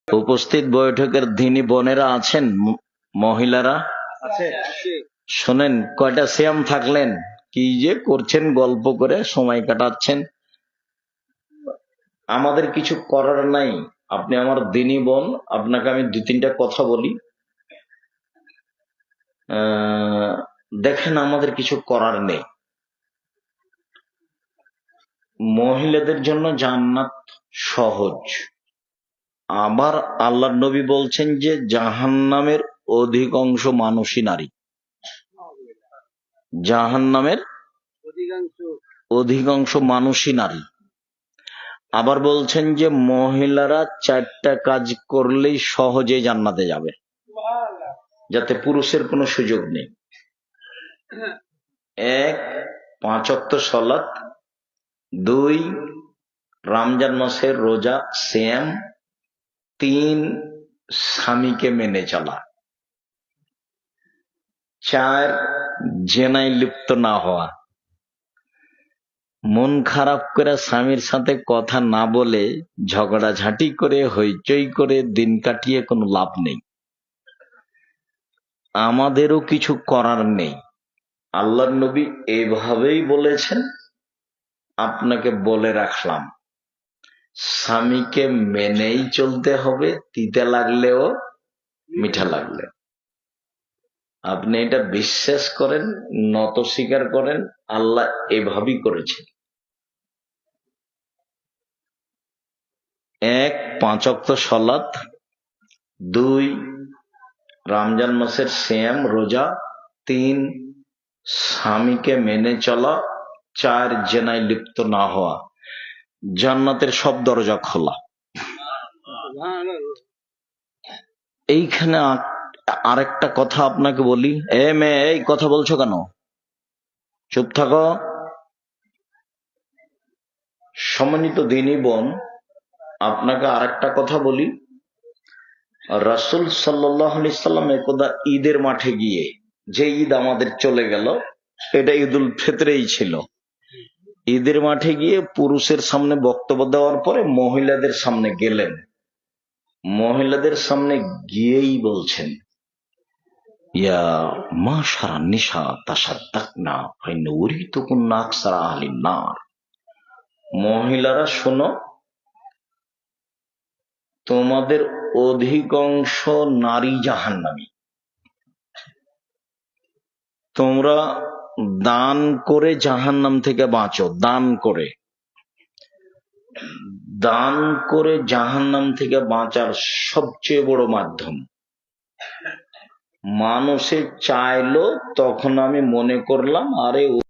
উপস্থিত বৈঠকের ধিনী বোনেরা আছেন, মহিলারা শোনেন। কয়টা সিয়াম থাকলেন, কি যে করছেন, গল্প করে সময় কাটাচ্ছেন। আমাদের কিছু করার নাই। আপনি আমার দিনী বোন, আপনাকে আমি দু তিনটা কথা বলি। দেখেন, আমাদের কিছু করার নেই। মহিলাদের জন্য জান্নাত সহজ। আবার আল্লাহর নবী বলছেন যে জাহান্নামের অধিকাংশ মানুষই নারী। জাহান্নামের অধিকাংশ মানুষই নারী। আবার বলছেন যে মহিলারা 4টা কাজ করলেই সহজে জান্নাতে যাবে, যাতে পুরুষের কোনো সুযোগ নেই। 1, 5 ওয়াক্ত সালাত, 2, রমজান মাসের রোজা সিয়াম, 3, স্বামীকে মেনে চলা, 4, জেনায় লিপ্ত না হওয়া। মন খারাপ করে স্বামীর সাথে কথা না বলে, ঝগড়াঝাঁটি করে, হইচই করে দিন কাটিয়ে কোনো লাভ নেই। আমাদেরও কিছু করার নেই। আল্লাহর নবী এভাবেই বলেছেন। আপনাকে বলে রাখলাম, স্বামীকে মেনেই চলতে হবে, তিতে লাগলেও মিঠা লাগলে। আপনি এটা বিশ্বাস করেন, নত স্বীকার করেন, আল্লাহ এভাবেই করেছেন। 1, 5 ওয়াক্ত সালাত, 2, রমজান মাসের সিয়াম রোজা, 3, স্বামীকে মেনে চলা, 4, জেনায় লিপ্ত না হওয়া। জান্নাতের সব দরজা খোলা। এইখানে আরেকটা কথা আপনাকে বলি। মেয়ে, এই কথা বলছো কেন? চুপ থাকো। সম্মানিত দিনী বোন, আপনাকে আরেকটা কথা বলি। রাসূল সাল্লাল্লাহু আলাইহি সাল্লাম একদা ঈদের মাঠে গিয়ে, যে ঈদ আমাদের চলে গেল, এটা ঈদুল ফিতরেই ছিল। ঈদের মাঠে গিয়ে পুরুষের সামনে বক্তব্য দেওয়ার পরে মহিলাদের সামনে গেলেন। মহিলাদের সামনে গিয়েই বলছেন, ইয়া মাশারা নিসা তাসাদ্দাকনা ফাইন উরিতুকুন্না আকসারা আহলিন নার। মহিলারা শোনো, তোমাদের অধিকাংশ নারী জাহান্নামী। তোমরা দান করে জাহান্নাম থেকে বাঁচো। দান করে, দান করে জাহান্নাম থেকে বাঁচার সবচেয়ে বড় মাধ্যম। মানুষে চাইলো, তখন আমি মনে করলাম, আরে